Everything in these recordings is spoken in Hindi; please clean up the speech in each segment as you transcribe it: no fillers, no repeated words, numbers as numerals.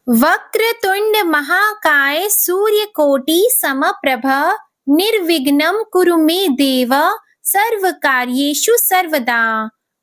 वक्रतुंड महाकाय सूर्यकोटि समप्रभ निर्विघ्नं कुरु मे देव सर्व कार्येषु सर्वदा।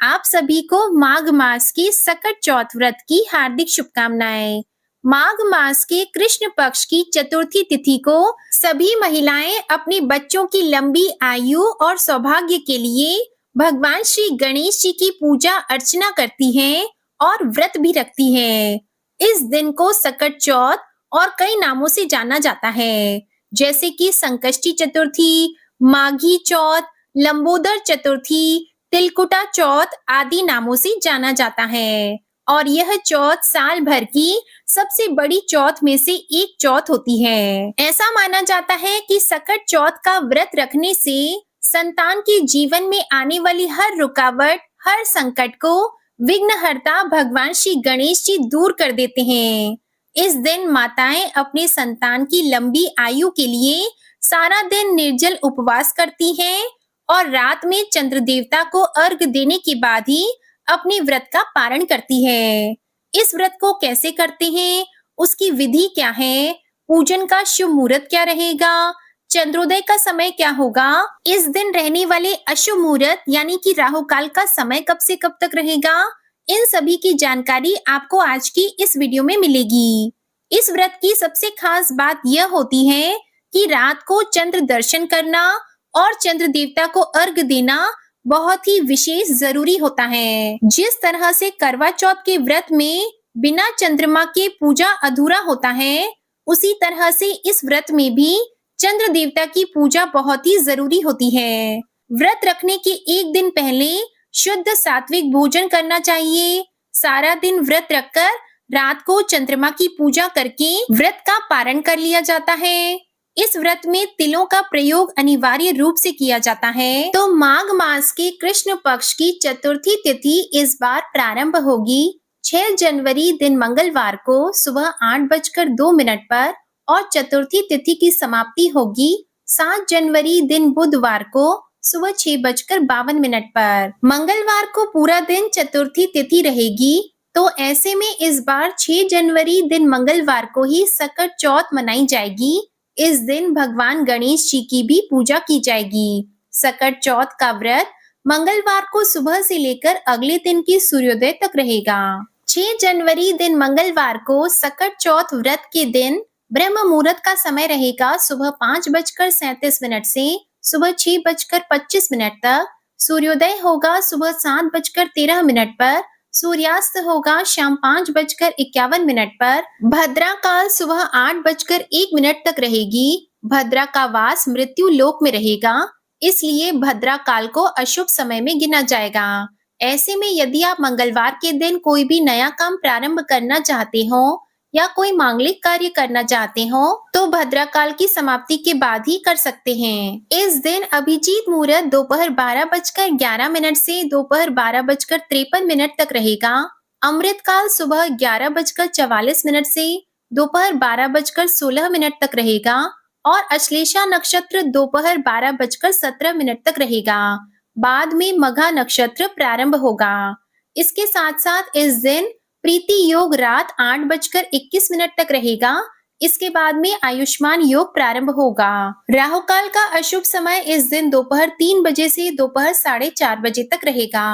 आप सभी को माघ मास की सकट चौथ व्रत की हार्दिक शुभकामनाएं। माघ मास के कृष्ण पक्ष की चतुर्थी तिथि को सभी महिलाएं अपने बच्चों की लंबी आयु और सौभाग्य के लिए भगवान श्री गणेश जी की पूजा अर्चना करती हैं और व्रत भी रखती हैं। इस दिन को सकट चौथ और कई नामों से जाना जाता है, जैसे कि संकष्टी चतुर्थी, माघी चौथ, लंबोदर चतुर्थी, तिलकुटा चौथ आदि नामों से जाना जाता है। और यह चौथ साल भर की सबसे बड़ी चौथ में से एक चौथ होती है। ऐसा माना जाता है कि सकट चौथ का व्रत रखने से संतान के जीवन में आने वाली हर रुकावट, हर संकट को विघ्नहर्ता भगवान श्री गणेश जी दूर कर देते हैं। इस दिन माताएं अपने संतान की लंबी आयु के लिए सारा दिन निर्जल उपवास करती हैं और रात में चंद्र देवता को अर्घ देने के बाद ही अपने व्रत का पारण करती है। इस व्रत को कैसे करते हैं, उसकी विधि क्या है, पूजन का शुभ मुहूर्त क्या रहेगा, चंद्रोदय का समय क्या होगा, इस दिन रहने वाले अशुभ मुहूर्त यानी कि राहु काल का समय कब से कब तक रहेगा, इन सभी की जानकारी आपको आज की इस वीडियो में मिलेगी। इस व्रत की सबसे खास बात यह होती है कि रात को चंद्र दर्शन करना और चंद्र देवता को अर्घ देना बहुत ही विशेष जरूरी होता है। जिस तरह से करवा चौथ के व्रत में बिना चंद्रमा के पूजा अधूरा होता है, उसी तरह से इस व्रत में भी चंद्र देवता की पूजा बहुत ही जरूरी होती है। व्रत रखने के एक दिन पहले शुद्ध सात्विक भोजन करना चाहिए। सारा दिन व्रत रखकर रात को चंद्रमा की पूजा करके व्रत का पारण कर लिया जाता है। इस व्रत में तिलों का प्रयोग अनिवार्य रूप से किया जाता है। तो माघ मास के कृष्ण पक्ष की चतुर्थी तिथि इस बार प्रारंभ होगी 6 जनवरी दिन मंगलवार को सुबह 8:02 पर और चतुर्थी तिथि की समाप्ति होगी 7 जनवरी दिन बुधवार को सुबह 6:52 पर। मंगलवार को पूरा दिन चतुर्थी तिथि रहेगी, तो ऐसे में इस बार 6 जनवरी दिन मंगलवार को ही सकट चौथ मनाई जाएगी। इस दिन भगवान गणेश जी की भी पूजा की जाएगी। सकट चौथ का व्रत मंगलवार को सुबह से लेकर अगले दिन की सूर्योदय तक रहेगा। 6 जनवरी दिन मंगलवार को सकट चौथ व्रत के दिन ब्रह्म मुहूर्त का समय रहेगा सुबह 5:37 से सुबह 6:25 तक। सूर्योदय होगा सुबह 7:13 पर। सूर्यास्त होगा शाम 5:51 पर। भद्रा काल सुबह 8:01 तक रहेगी। भद्रा का वास मृत्यु लोक में रहेगा, इसलिए भद्रा काल को अशुभ समय में गिना जाएगा। ऐसे में यदि आप मंगलवार के दिन कोई भी नया काम प्रारंभ करना चाहते हो या कोई मांगलिक कार्य करना चाहते हो तो भद्रा काल की समाप्ति के बाद ही कर सकते हैं। इस दिन अभिजीत मुहूर्त दोपहर 12:11 से दोपहर 12:53 तक रहेगा। अमृत काल सुबह 11:44 से दोपहर 12:16 तक रहेगा और अश्लेषा नक्षत्र दोपहर 12:17 तक रहेगा। बाद में मघा नक्षत्र प्रारंभ होगा। इसके साथ साथ इस दिन प्रीति योग रात 8:21 तक रहेगा। इसके बाद में आयुष्मान योग प्रारंभ होगा। राहु काल का अशुभ समय इस दिन दोपहर 3 बजे से दोपहर 4:30 बजे तक रहेगा।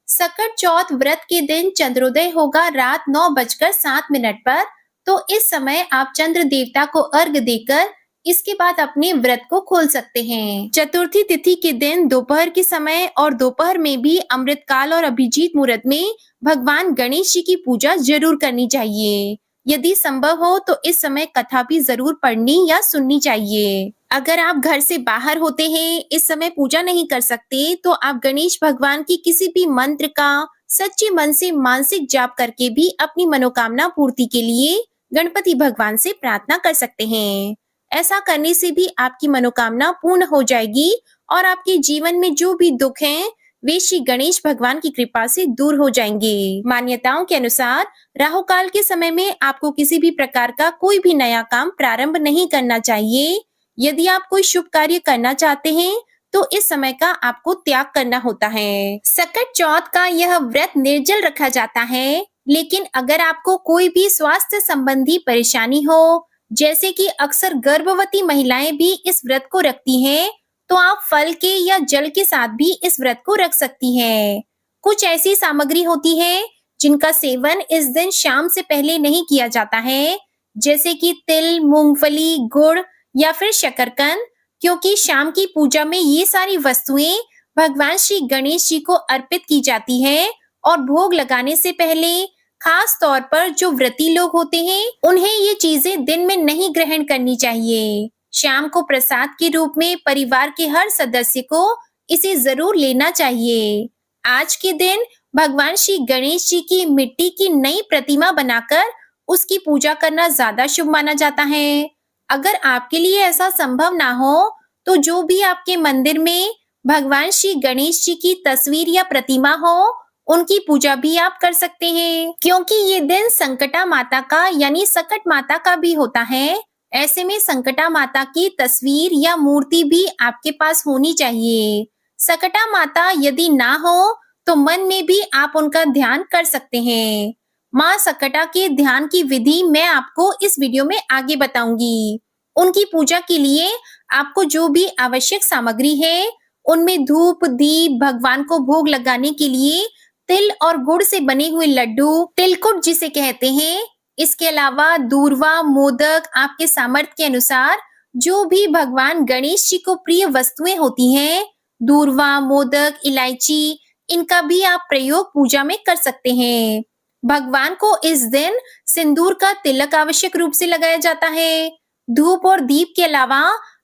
सकट चौथ व्रत के दिन चंद्रोदय होगा रात 9:07 पर, तो इस समय आप चंद्र देवता को अर्घ देकर इसके बाद अपने व्रत को खोल सकते हैं। चतुर्थी तिथि के दिन दोपहर के समय और दोपहर में भी अमृत काल और अभिजीत मुहूर्त में भगवान गणेश जी की पूजा जरूर करनी चाहिए। यदि संभव हो तो इस समय कथा भी जरूर पढ़नी या सुननी चाहिए। अगर आप घर से बाहर होते हैं, इस समय पूजा नहीं कर सकते, तो आप गणेश भगवान की किसी भी मंत्र का सच्चे मन से मानसिक जाप करके भी अपनी मनोकामना पूर्ति के लिए गणपति भगवान से प्रार्थना कर सकते हैं। ऐसा करने से भी आपकी मनोकामना पूर्ण हो जाएगी और आपके जीवन में जो भी दुख हैं, वे श्री गणेश भगवान की कृपा से दूर हो जाएंगे। मान्यताओं के अनुसार राहु काल के समय में आपको किसी भी प्रकार का कोई भी नया काम प्रारंभ नहीं करना चाहिए। यदि आप कोई शुभ कार्य करना चाहते हैं तो इस समय का आपको त्याग करना होता है। सकट चौथ का यह व्रत निर्जल रखा जाता है। लेकिन अगर आपको कोई भी स्वास्थ्य संबंधी परेशानी हो, जैसे कि अक्सर गर्भवती महिलाएं भी इस व्रत को रखती हैं, तो आप फल के या जल के साथ भी इस व्रत को रख सकती हैं। कुछ ऐसी सामग्री होती है जिनका सेवन इस दिन शाम से पहले नहीं किया जाता है, जैसे कि तिल, मूंगफली, गुड़ या फिर शकरकंद, क्योंकि शाम की पूजा में ये सारी वस्तुएं भगवान श्री गणेश जी को अर्पित की जाती है और भोग लगाने से पहले खास तौर पर जो व्रती लोग होते हैं, उन्हें ये चीजें दिन में नहीं ग्रहण करनी चाहिए। शाम को प्रसाद के रूप में परिवार के हर सदस्य को इसे जरूर लेना चाहिए। आज के दिन भगवान श्री गणेश जी की मिट्टी की नई प्रतिमा बनाकर उसकी पूजा करना ज्यादा शुभ माना जाता है। अगर आपके लिए ऐसा संभव ना हो, तो जो भी आपके मंदिर में भगवान श्री गणेश जी की तस्वीर या प्रतिमा हो, उनकी पूजा भी आप कर सकते हैं, क्योंकि ये दिन संकटा माता का यानी सकट माता का भी होता है। ऐसे में संकटा माता की तस्वीर या मूर्ति भी आपके पास होनी चाहिए। सकटा माता यदि ना हो, तो मन में भी आप उनका ध्यान कर सकते हैं। माँ सकटा के ध्यान की विधि मैं आपको इस वीडियो में आगे बताऊंगी। उनकी पूजा के लिए आपको जो भी आवश्यक सामग्री है, उनमें धूप, दीप, भगवान को भोग लगाने के लिए तिल और गुड़ से बने हुए लड्डू, तिलकुट जिसे कहते हैं, इसके अलावा दूर्वा, मोदक, आपके सामर्थ्य के अनुसार जो भी भगवान गणेश जी को प्रिय वस्तुएं होती हैं, दूर्वा, मोदक, इलायची, इनका भी आप प्रयोग पूजा में कर सकते हैं। भगवान को इस दिन सिंदूर का तिलक आवश्यक रूप से लगाया जाता है। धूप और दीप के अलावा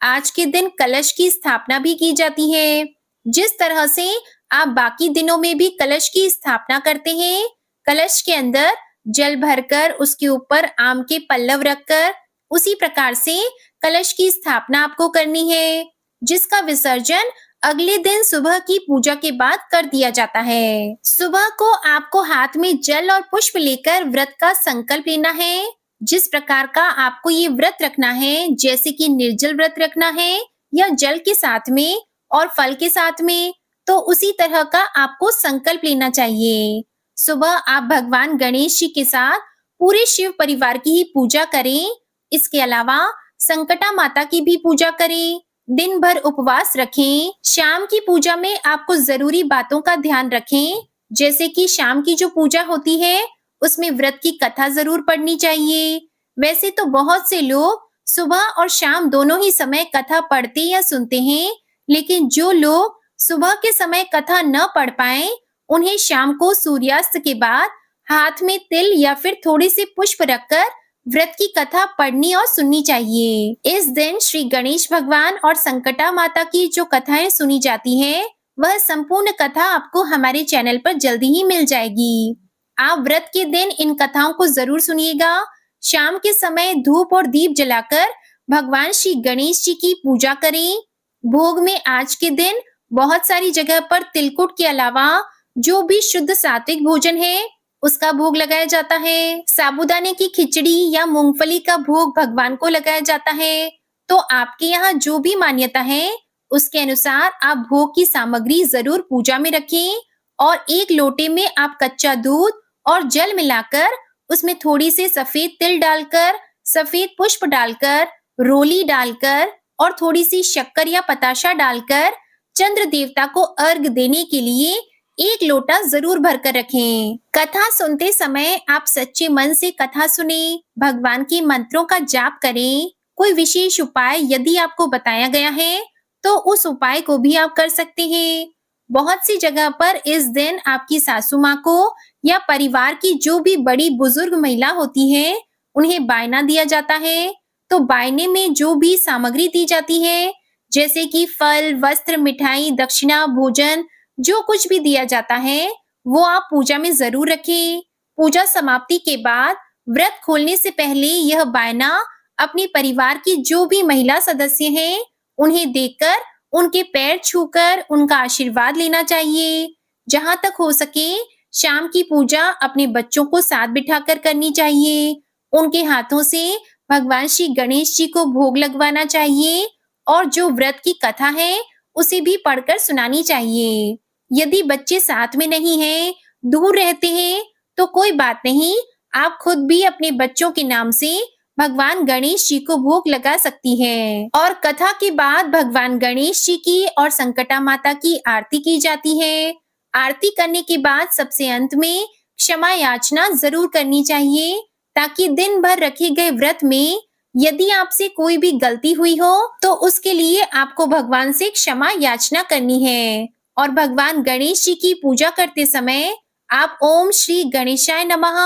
आज के दिन कलश की स्थापना भी की जाती है। जिस तरह से आप बाकी दिनों में भी कलश की स्थापना करते हैं, कलश के अंदर जल भरकर उसके ऊपर आम के पल्लव रखकर, उसी प्रकार से कलश की स्थापना आपको करनी है, जिसका विसर्जन अगले दिन सुबह की पूजा के बाद कर दिया जाता है। सुबह को आपको हाथ में जल और पुष्प लेकर व्रत का संकल्प लेना है। जिस प्रकार का आपको ये व्रत रखना है, जैसे कि निर्जल व्रत रखना है या जल के साथ में और फल के साथ में, तो उसी तरह का आपको संकल्प लेना चाहिए। सुबह आप भगवान गणेश जी के साथ पूरे शिव परिवार की ही पूजा करें। इसके अलावा संकटा माता की भी पूजा करें। दिन भर उपवास रखें। शाम की पूजा में आपको जरूरी बातों का ध्यान रखें, जैसे कि शाम की जो पूजा होती है, उसमें व्रत की कथा जरूर पढ़नी चाहिए। वैसे तो बहुत से लोग सुबह और शाम दोनों ही समय कथा पढ़ते या सुनते हैं, लेकिन जो लोग सुबह के समय कथा न पढ़ पाए, उन्हें शाम को सूर्यास्त के बाद हाथ में तिल या फिर थोड़े से पुष्प रखकर व्रत की कथा पढ़नी और सुननी चाहिए। इस दिन श्री गणेश भगवान और संकटा माता की जो कथाएं सुनी जाती हैं, वह संपूर्ण कथा आपको हमारे चैनल पर जल्दी ही मिल जाएगी। आप व्रत के दिन इन कथाओं को जरूर सुनिएगा। शाम के समय धूप और दीप जलाकर भगवान श्री गणेश जी की पूजा करें। भोग में आज के दिन बहुत सारी जगह पर तिलकुट के अलावा जो भी शुद्ध सात्विक भोजन है, उसका भोग लगाया जाता है। साबूदाने की खिचड़ी या मूंगफली का भोग भगवान को लगाया जाता है। तो आपके यहाँ जो भी मान्यता है, उसके अनुसार आप भोग की सामग्री जरूर पूजा में रखें और एक लोटे में आप कच्चा दूध और जल मिलाकर उसमें थोड़ी सी सफेद तिल डालकर, सफेद पुष्प डालकर, रोली डालकर और थोड़ी सी शक्कर या पताशा डालकर चंद्र देवता को अर्घ देने के लिए एक लोटा जरूर भरकर रखें। कथा सुनते समय आप सच्चे मन से कथा सुने, भगवान के मंत्रों का जाप करें। कोई विशेष उपाय यदि आपको बताया गया है, तो उस उपाय को भी आप कर सकते हैं। बहुत सी जगह पर इस दिन आपकी सासू माँ को या परिवार की जो भी बड़ी बुजुर्ग महिला होती है, उन्हें बायना दिया जाता है। तो बायने में जो भी सामग्री दी जाती है, जैसे कि फल, वस्त्र, मिठाई, दक्षिणा, भोजन, जो कुछ भी दिया जाता है, वो आप पूजा में जरूर रखें। पूजा समाप्ति के बाद व्रत खोलने से पहले यह बायना अपने परिवार की जो भी महिला सदस्य हैं, उन्हें देकर उनके पैर छूकर उनका आशीर्वाद लेना चाहिए। जहां तक हो सके शाम की पूजा अपने बच्चों को साथ बिठाकर करनी चाहिए। उनके हाथों से भगवान श्री गणेश जी को भोग लगवाना चाहिए और जो व्रत की कथा है, उसे भी पढ़कर सुनानी चाहिए। यदि बच्चे साथ में नहीं हैं, दूर रहते हैं, तो कोई बात नहीं, आप खुद भी अपने बच्चों के नाम से भगवान गणेश जी को भोग लगा सकती हैं। और कथा के बाद भगवान गणेश जी की और संकटा माता की आरती की जाती है। आरती करने के बाद सबसे अंत में क्षमा याचना जरूर करनी चाहिए, ताकि दिन भर रखे गए व्रत में यदि आपसे कोई भी गलती हुई हो तो उसके लिए आपको भगवान से क्षमा याचना करनी है। और भगवान गणेश जी की पूजा करते समय आप ओम श्री गणेशाय नमः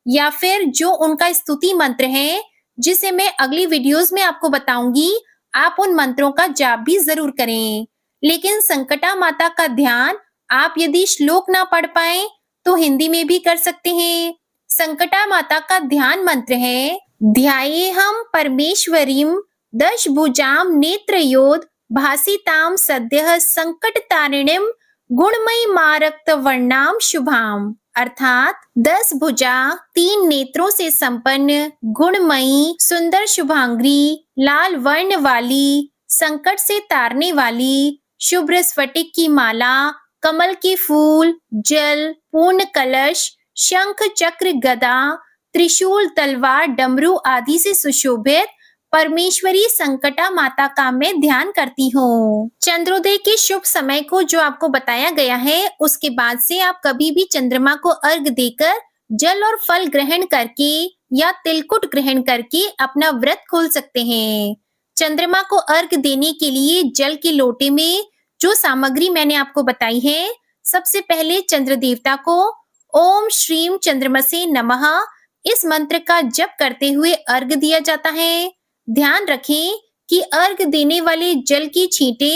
या फिर जो उनका स्तुति मंत्र है, जिसे मैं अगली वीडियोस में आपको बताऊंगी, आप उन मंत्रों का जाप भी जरूर करें। लेकिन संकटा माता का ध्यान आप यदि श्लोक ना पढ़ पाए तो हिंदी में भी कर सकते हैं। संकटा माता का ध्यान मंत्र है, ध्यायेहं परमेश्वरीं दशभुजां नेत्रयोध भासितां सद्यः संकटतारिणीं गुणमयी मारक्त वर्णाम शुभाम। अर्थात 10 भुजा, 3 नेत्रों से संपन्न, गुणमयी, सुंदर शुभांगी, लाल वर्ण वाली, संकट से तारने वाली, शुभ्र स्फटिक की माला, कमल के फूल, जल, पूर्ण कलश, शंख चक्र गदा, त्रिशूल तलवार डमरू आदि से सुशोभित परमेश्वरी संकटा माता का मैं ध्यान करती हूँ। चंद्रोदय के शुभ समय को जो आपको बताया गया है, उसके बाद से आप कभी भी चंद्रमा को अर्घ देकर जल और फल ग्रहण करके या तिलकुट ग्रहण करके अपना व्रत खोल सकते हैं। चंद्रमा को अर्घ देने के लिए जल के लोटे में जो सामग्री मैंने आपको बताई है, सबसे पहले चंद्र देवता को ओम श्रीम चंद्रमसे नमः इस मंत्र का जप करते हुए अर्घ दिया जाता है। ध्यान रखें कि अर्घ देने वाले जल की छींटे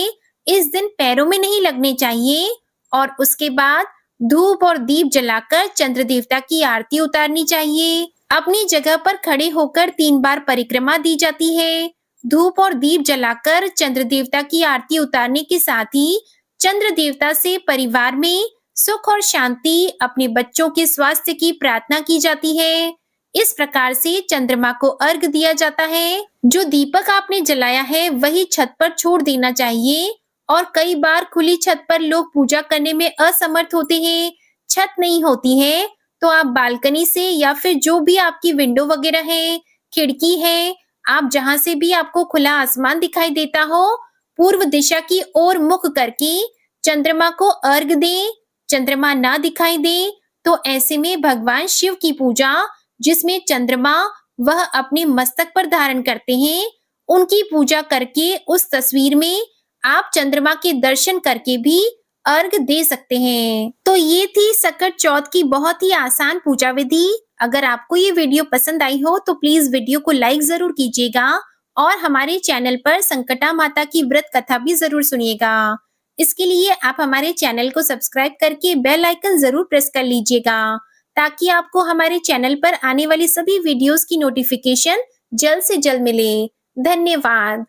इस दिन पैरों में नहीं लगने चाहिए। और उसके बाद धूप और दीप जलाकर चंद्र देवता की आरती उतारनी चाहिए। अपनी जगह पर खड़े होकर 3 बार परिक्रमा दी जाती है। धूप और दीप जलाकर चंद्र देवता की आरती उतारने के साथ ही चंद्र देवता से परिवार में सुख और शांति, अपने बच्चों के स्वास्थ्य की प्रार्थना की जाती है। इस प्रकार से चंद्रमा को अर्घ दिया जाता है। जो दीपक आपने जलाया है वही छत पर छोड़ देना चाहिए। और कई बार खुली छत पर लोग पूजा करने में असमर्थ होते हैं, छत नहीं होती है, तो आप बालकनी से या फिर जो भी आपकी विंडो वगैरह है, खिड़की है, आप जहां से भी आपको खुला आसमान दिखाई देता हो, पूर्व दिशा की ओर मुख करके चंद्रमा को अर्घ दें। चंद्रमा ना दिखाई दे तो ऐसे में भगवान शिव की पूजा, जिसमें चंद्रमा वह अपने मस्तक पर धारण करते हैं, उनकी पूजा करके उस तस्वीर में आप चंद्रमा के दर्शन करके भी अर्घ दे सकते हैं। तो ये थी सकट चौथ की बहुत ही आसान पूजा विधि। अगर आपको ये वीडियो पसंद आई हो तो प्लीज वीडियो को लाइक जरूर कीजिएगा और हमारे चैनल पर संकटा माता की व्रत कथा भी जरूर सुनिएगा। इसके लिए आप हमारे चैनल को सब्सक्राइब करके बेल आइकन जरूर प्रेस कर लीजिएगा, ताकि आपको हमारे चैनल पर आने वाली सभी वीडियोस की नोटिफिकेशन जल्द से जल्द मिले। धन्यवाद।